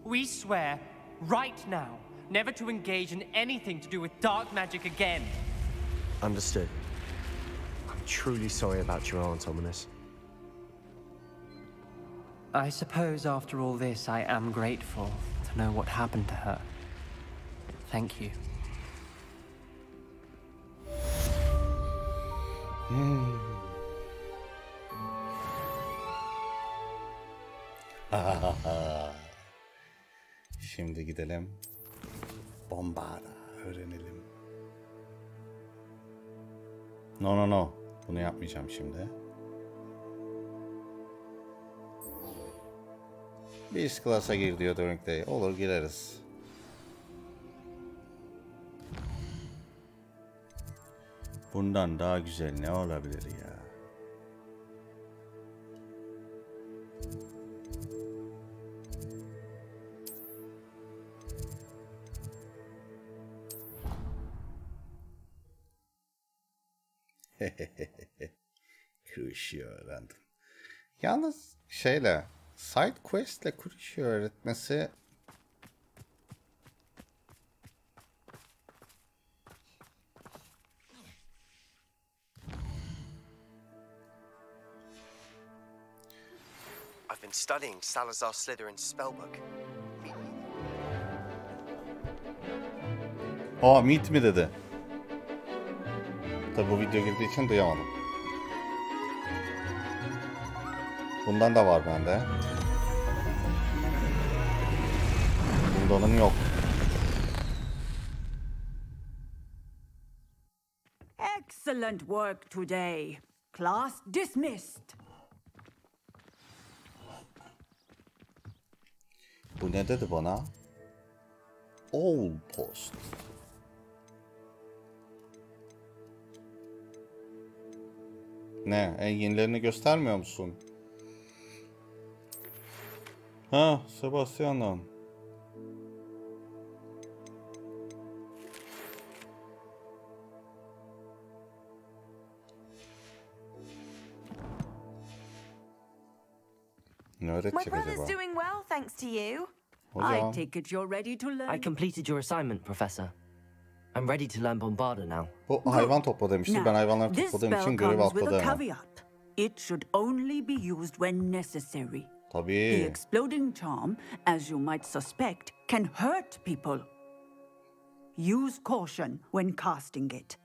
S16: We swear, right now, never to engage in anything to do with dark magic again.
S7: Understood. I'm truly sorry about your aunt, Ominous.
S16: I suppose after all this, I am grateful to know what happened to her. Thank you.
S1: Şimdi gidelim. Bombada öğrenelim. No. Bunu yapmayacağım şimdi. Biz klasa gir diyor Dönk'te. Olur gireriz. Bundan daha güzel ne olabilir ya? Kuruşu öğrendim. Yalnız side quest'le kuruşu öğretmesi
S7: I've been studying Salazar Slytherin's spellbook.
S1: meet mi dedi. Tabi bu video girdiği için duyamadım. Bundan da var bende. Bundanın yok.
S17: Excellent work today. Class dismissed.
S1: Bu ne dedi bana? All post. Ne? Yenilerini göstermiyor musun? Ha, Sebastian'dan. Ne öğretecek acaba?
S9: My brother's doing well, thanks to you.
S17: I take it you're ready to learn.
S5: I completed your assignment, Professor. I'm ready to learn Bombarda now.
S1: Bu hayvan topla demişti. Ben hayvanları topladığım için görev atladı hemen.
S17: It should only be used when necessary.
S1: Tabii.
S17: The exploding charm, as you might suspect, can hurt people. Use caution when casting it.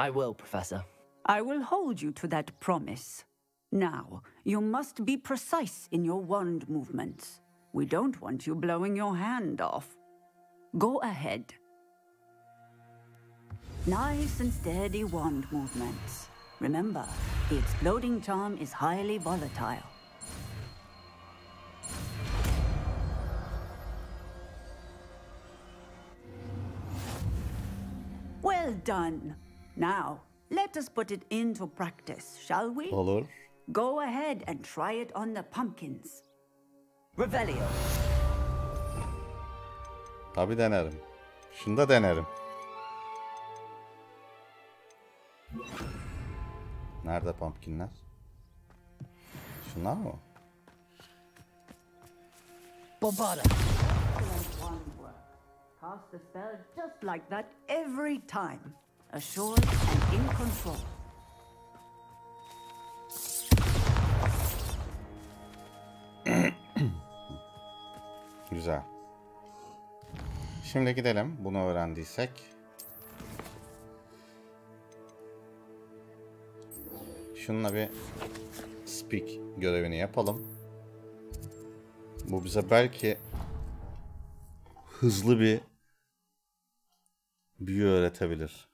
S5: I will, Professor.
S17: I will hold you to that promise. Now, you must be precise in your wand movements. We don't want you blowing your hand off. Go ahead. Nice and steady wand movements. Remember, the exploding charm is highly volatile. Well done. Now, let us put it into practice, shall we?
S1: Olur.
S17: Go ahead and try it on the pumpkins.
S5: Revelio.
S1: Tabii denerim. Şunu da denerim. Nerede pumpkinler? Şunlar mı?
S17: Bobada. Cast the spell just like that every time. Assured and in control.
S1: Güzel. Şimdi gidelim. Bunu öğrendiysek. Şununla bir speak görevini yapalım. Bu bize belki hızlı bir büyü öğretebilir.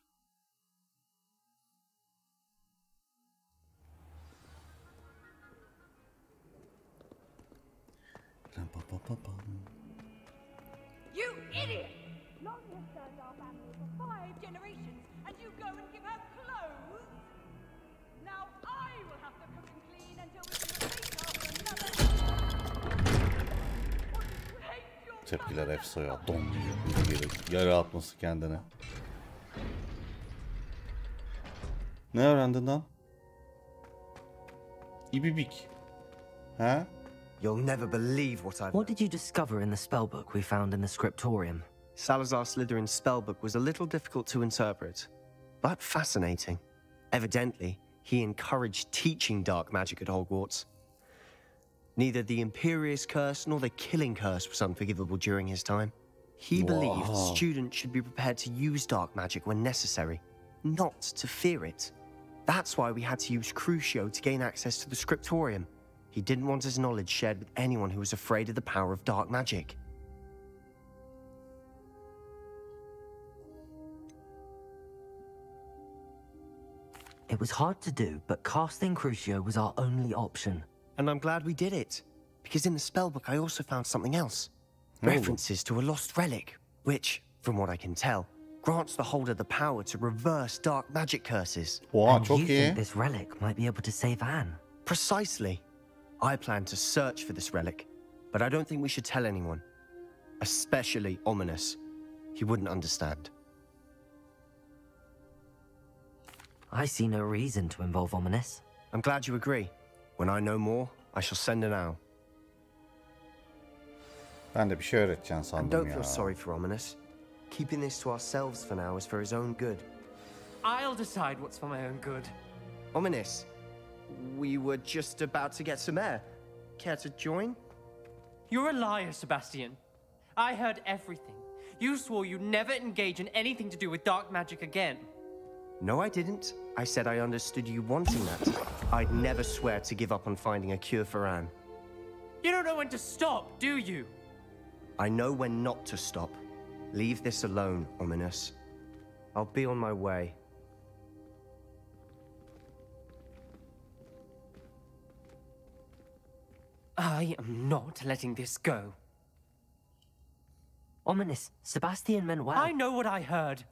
S15: You idiot! Long has served our family for 5 generations, and you go and give her clothes? Now I will have to cook and clean until we can replace her for another.
S1: Tepkiler efsaya. Dom diye yere atması kendine. Ne öğrendin lan? İbibik. Ha?
S7: You'll never believe what I've...
S5: What did you discover in the spellbook we found in the scriptorium?
S7: Salazar Slytherin's spellbook was a little difficult to interpret, but fascinating. Evidently, he encouraged teaching dark magic at Hogwarts. Neither the Imperious Curse nor the Killing Curse was unforgivable during his time. He believed students should be prepared to use dark magic when necessary, not to fear it. That's why we had to use Crucio to gain access to the scriptorium. He didn't want his knowledge shared with anyone who was afraid of the power of dark magic.
S5: It was hard to do, but casting Crucio was our only option.
S7: And I'm glad we did it, because in the spellbook I also found something else. References to a lost relic, which, from what I can tell, grants the holder the power to reverse dark magic curses.
S5: And you think this relic might be able to save Anne?
S7: Precisely. I plan to search for this relic, but I don't think we should tell anyone. Especially Ominous. He wouldn't understand.
S5: I see no reason to involve Ominous.
S7: I'm glad you agree. When I know more, I shall send an owl.
S1: Ben de bir şey öğreteceğim
S7: And
S1: sandım
S7: don't
S1: ya.
S7: feel sorry for Ominous. Keeping this to ourselves for now is for his own good.
S16: I'll decide what's for my own good.
S7: Ominous, we were just about to get some air. Care to join?
S16: You're a liar, Sebastian. I heard everything. You swore you'd never engage in anything to do with dark magic again.
S7: No, I didn't. I said I understood you wanting that. I'd never swear to give up on finding a cure for Anne.
S16: You don't know when to stop, do you?
S7: I know when not to stop. Leave this alone, Ominous. I'll be on my way.
S16: I am not letting this go.
S5: Ominous, Sebastian meant well.
S16: I know what I heard.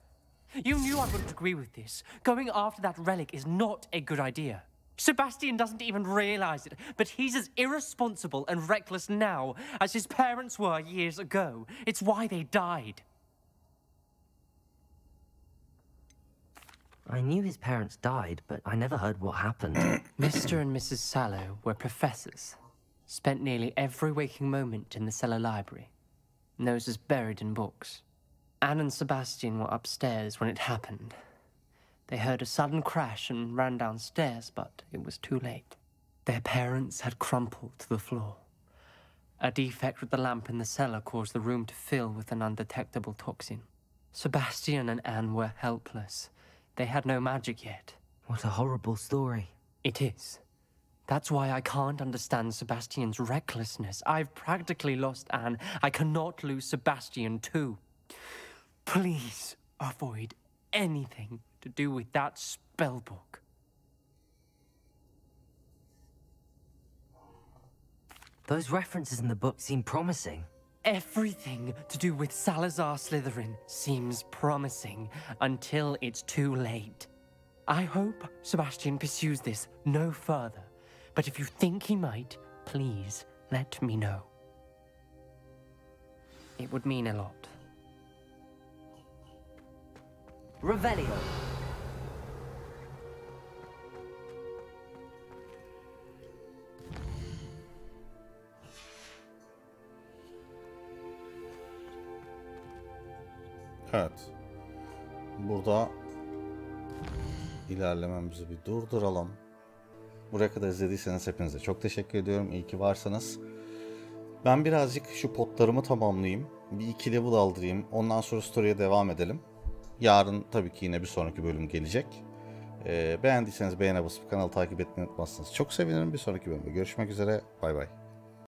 S16: You knew I wouldn't agree with this. Going after that relic is not a good idea. Sebastian doesn't even realize it, but he's as irresponsible and reckless now as his parents were years ago. It's why they died.
S5: I knew his parents died, but I never heard what happened.
S16: Mr. and Mrs. Sallow were professors. Spent nearly every waking moment in the cellar library. Noses buried in books. Anne and Sebastian were upstairs when it happened. They heard a sudden crash and ran downstairs, but it was too late. Their parents had crumpled to the floor. A defect with the lamp in the cellar caused the room to fill with an undetectable toxin. Sebastian and Anne were helpless. They had no magic yet.
S5: What a horrible story.
S16: It is. That's why I can't understand Sebastian's recklessness. I've practically lost Anne. I cannot lose Sebastian too. Please avoid anything to do with that spellbook.
S5: Those references in the book seem promising.
S16: Everything to do with Salazar Slytherin seems promising until it's too late. I hope Sebastian pursues this no further, but if you think he might, please let me know. It would mean a lot.
S5: Revelio.
S1: Evet. Burada ilerlememizi bir durduralım. Buraya kadar izlediyseniz hepinize çok teşekkür ediyorum. İyi ki varsınız. Ben birazcık şu potlarımı tamamlayayım. Bir 2 level aldırayım. Ondan sonra story'e devam edelim. Yarın tabii ki yine bir sonraki bölüm gelecek. Beğendiyseniz beğene basıp kanalı takip etmeyi unutmazsınız. Çok sevinirim. Bir sonraki bölümde görüşmek üzere. Bay bay.